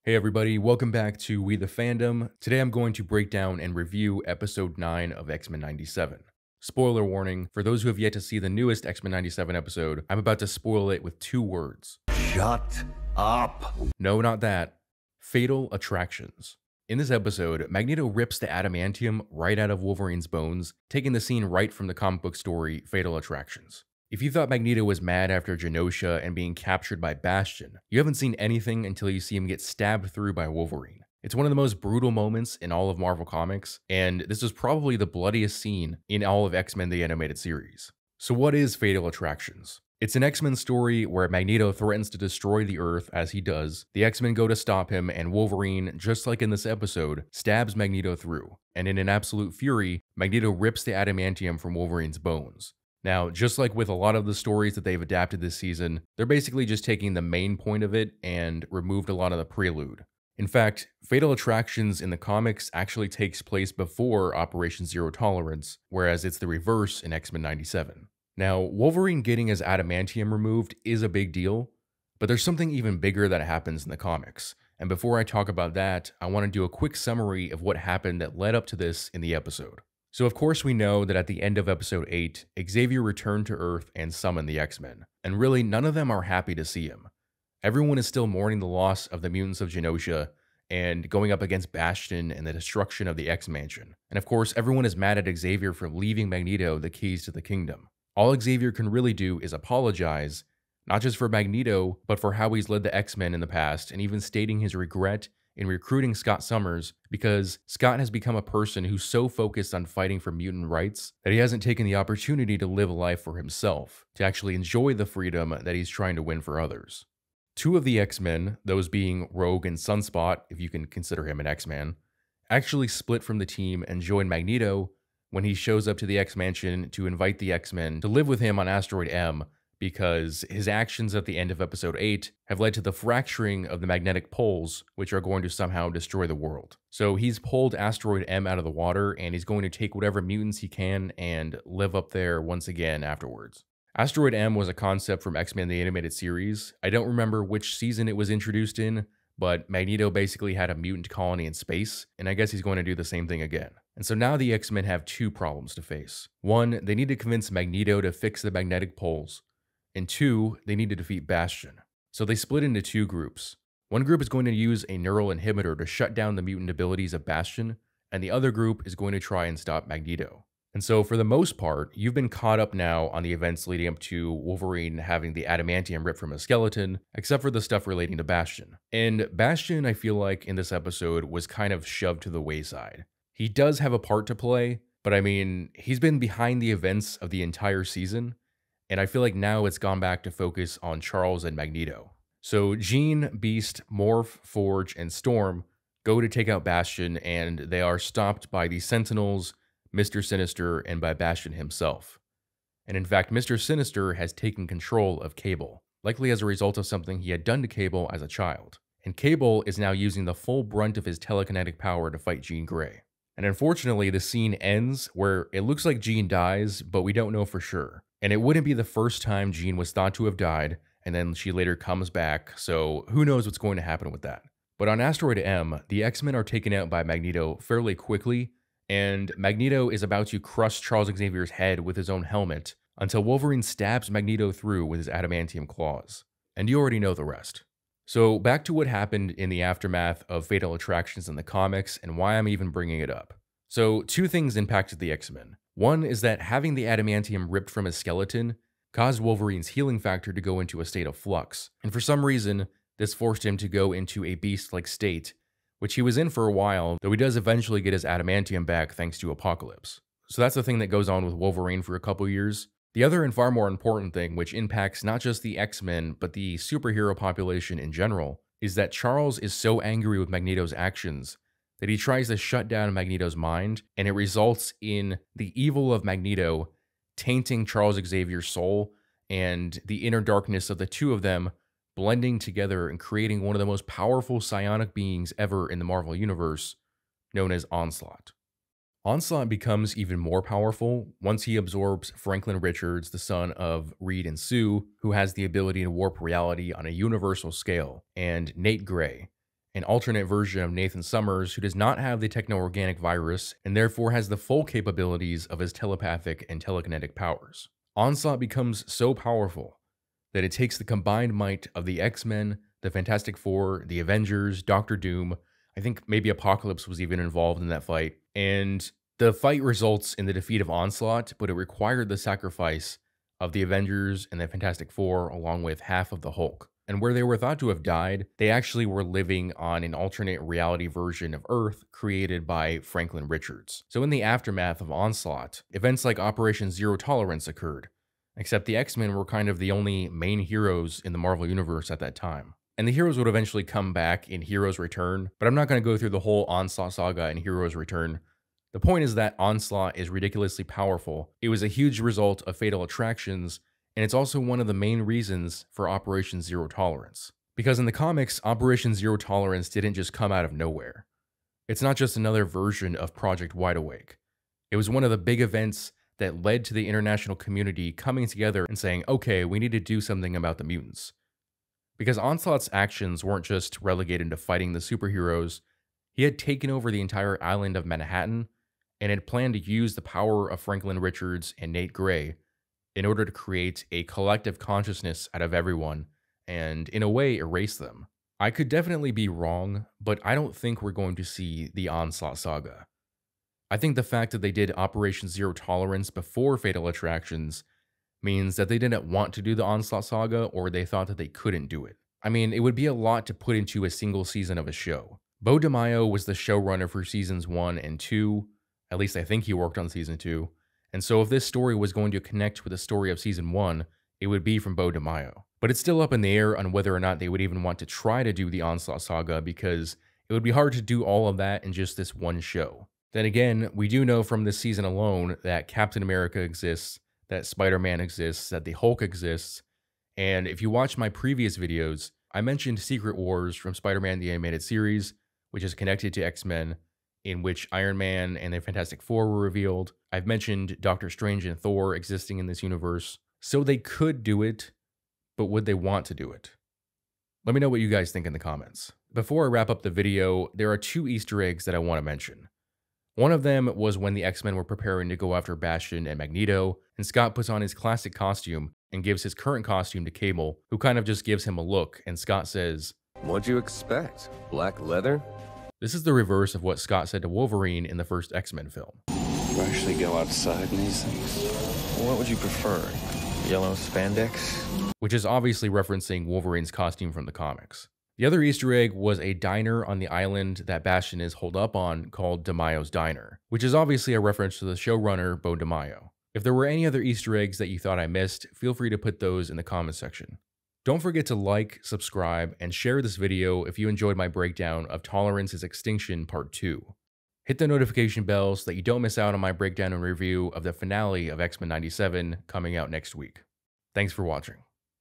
Hey everybody, welcome back to We the Fandom. Today I'm going to break down and review episode 9 of X-Men 97. Spoiler warning, for those who have yet to see the newest X-Men 97 episode, I'm about to spoil it with 2 words. Shut up. No, not that. Fatal Attractions. In this episode, Magneto rips the adamantium right out of Wolverine's bones, taking the scene right from the comic book story Fatal Attractions. If you thought Magneto was mad after Genosha and being captured by Bastion, you haven't seen anything until you see him get stabbed through by Wolverine. It's one of the most brutal moments in all of Marvel Comics, and this is probably the bloodiest scene in all of X-Men the Animated Series. So what is Fatal Attractions? It's an X-Men story where Magneto threatens to destroy the Earth as he does. The X-Men go to stop him, and Wolverine, just like in this episode, stabs Magneto through. And in an absolute fury, Magneto rips the adamantium from Wolverine's bones. Now, just like with a lot of the stories that they've adapted this season, they're basically just taking the main point of it and removed a lot of the prelude. In fact, Fatal Attractions in the comics actually takes place before Operation Zero Tolerance, whereas it's the reverse in X-Men 97. Now, Wolverine getting his adamantium removed is a big deal, but there's something even bigger that happens in the comics. And before I talk about that, I want to do a quick summary of what happened that led up to this in the episode. So of course we know that at the end of episode 8, Xavier returned to Earth and summoned the X-Men, and really none of them are happy to see him. Everyone is still mourning the loss of the mutants of Genosha and going up against Bastion and the destruction of the X-Mansion. And of course everyone is mad at Xavier for leaving Magneto the keys to the kingdom. All Xavier can really do is apologize, not just for Magneto, but for how he's led the X-Men in the past, and even stating his regret in recruiting Scott Summers, because Scott has become a person who's so focused on fighting for mutant rights that he hasn't taken the opportunity to live a life for himself, to actually enjoy the freedom that he's trying to win for others. 2 of the X-Men, those being Rogue and Sunspot, if you can consider him an X-Man, actually split from the team and join Magneto when he shows up to the X-Mansion to invite the X-Men to live with him on Asteroid M, because his actions at the end of episode 8 have led to the fracturing of the magnetic poles, which are going to somehow destroy the world. So he's pulled Asteroid M out of the water, and he's going to take whatever mutants he can and live up there once again afterwards. Asteroid M was a concept from X-Men the Animated Series. I don't remember which season it was introduced in, but Magneto basically had a mutant colony in space, and I guess he's going to do the same thing again. And so now the X-Men have 2 problems to face. 1, they need to convince Magneto to fix the magnetic poles, and 2, they need to defeat Bastion. So they split into 2 groups. One group is going to use a neural inhibitor to shut down the mutant abilities of Bastion, and the other group is going to try and stop Magneto. And so for the most part, you've been caught up now on the events leading up to Wolverine having the adamantium ripped from his skeleton, except for the stuff relating to Bastion. And Bastion, I feel like in this episode, was kind of shoved to the wayside. He does have a part to play, but I mean, he's been behind the events of the entire season, and I feel like now it's gone back to focus on Charles and Magneto. So Jean, Beast, Morph, Forge, and Storm go to take out Bastion, and they are stopped by the Sentinels, Mr. Sinister, and by Bastion himself. And in fact, Mr. Sinister has taken control of Cable, likely as a result of something he had done to Cable as a child. And Cable is now using the full brunt of his telekinetic power to fight Jean Grey. And unfortunately, the scene ends where it looks like Jean dies, but we don't know for sure. And it wouldn't be the first time Jean was thought to have died, and then she later comes back, so who knows what's going to happen with that. But on Asteroid M, the X-Men are taken out by Magneto fairly quickly, and Magneto is about to crush Charles Xavier's head with his own helmet until Wolverine stabs Magneto through with his adamantium claws. And you already know the rest. So back to what happened in the aftermath of Fatal Attractions in the comics and why I'm even bringing it up. So 2 things impacted the X-Men. One is that having the adamantium ripped from his skeleton caused Wolverine's healing factor to go into a state of flux, and for some reason, this forced him to go into a beast-like state, which he was in for a while, though he does eventually get his adamantium back thanks to Apocalypse. So that's the thing that goes on with Wolverine for a couple years. The other and far more important thing, which impacts not just the X-Men, but the superhero population in general, is that Charles is so angry with Magneto's actions that he tries to shut down Magneto's mind, and it results in the evil of Magneto tainting Charles Xavier's soul, and the inner darkness of the 2 of them blending together and creating one of the most powerful psionic beings ever in the Marvel Universe, known as Onslaught. Onslaught becomes even more powerful once he absorbs Franklin Richards, the son of Reed and Sue, who has the ability to warp reality on a universal scale, and Nate Gray, an alternate version of Nathan Summers who does not have the techno-organic virus and therefore has the full capabilities of his telepathic and telekinetic powers. Onslaught becomes so powerful that it takes the combined might of the X-Men, the Fantastic Four, the Avengers, Doctor Doom. I think maybe Apocalypse was even involved in that fight. And the fight results in the defeat of Onslaught, but it required the sacrifice of the Avengers and the Fantastic Four along with half of the Hulk. And where they were thought to have died, they actually were living on an alternate reality version of Earth created by Franklin Richards. So in the aftermath of Onslaught, events like Operation Zero Tolerance occurred, except the X-Men were kind of the only main heroes in the Marvel Universe at that time. And the heroes would eventually come back in Heroes Return, but I'm not going to go through the whole Onslaught saga in Heroes Return. The point is that Onslaught is ridiculously powerful. It was a huge result of Fatal Attractions, and it's also one of the main reasons for Operation Zero Tolerance. Because in the comics, Operation Zero Tolerance didn't just come out of nowhere. It's not just another version of Project Wide Awake. It was one of the big events that led to the international community coming together and saying, okay, we need to do something about the mutants. Because Onslaught's actions weren't just relegated to fighting the superheroes, he had taken over the entire island of Manhattan and had planned to use the power of Franklin Richards and Nate Gray in order to create a collective consciousness out of everyone and, in a way, erase them. I could definitely be wrong, but I don't think we're going to see the Onslaught saga. I think the fact that they did Operation Zero Tolerance before Fatal Attractions means that they didn't want to do the Onslaught saga or they thought that they couldn't do it. I mean, it would be a lot to put into a single season of a show. Beau DeMaio was the showrunner for seasons 1 and 2, at least I think he worked on season 2, and so if this story was going to connect with the story of season 1, it would be from Beau DeMaio. But it's still up in the air on whether or not they would even want to try to do the Onslaught saga because it would be hard to do all of that in just this one show. Then again, we do know from this season alone that Captain America exists, that Spider-Man exists, that the Hulk exists, and if you watch my previous videos, I mentioned Secret Wars from Spider-Man the Animated Series, which is connected to X-Men, in which Iron Man and the Fantastic Four were revealed. I've mentioned Doctor Strange and Thor existing in this universe. So they could do it, but would they want to do it? Let me know what you guys think in the comments. Before I wrap up the video, there are 2 Easter eggs that I want to mention. One of them was when the X-Men were preparing to go after Bastion and Magneto, and Scott puts on his classic costume and gives his current costume to Cable, who kind of just gives him a look, and Scott says, "What'd you expect? Black leather?" This is the reverse of what Scott said to Wolverine in the first X-Men film. You actually go outside in these things? What would you prefer? Yellow spandex? Which is obviously referencing Wolverine's costume from the comics. The other Easter egg was a diner on the island that Bastion is holed up on called DeMaio's Diner, which is obviously a reference to the showrunner Beau DeMaio. If there were any other Easter eggs that you thought I missed, feel free to put those in the comment section. Don't forget to like, subscribe, and share this video if you enjoyed my breakdown of Tolerance is Extinction Part 2. Hit the notification bell so that you don't miss out on my breakdown and review of the finale of X-Men 97 coming out next week. Thanks for watching.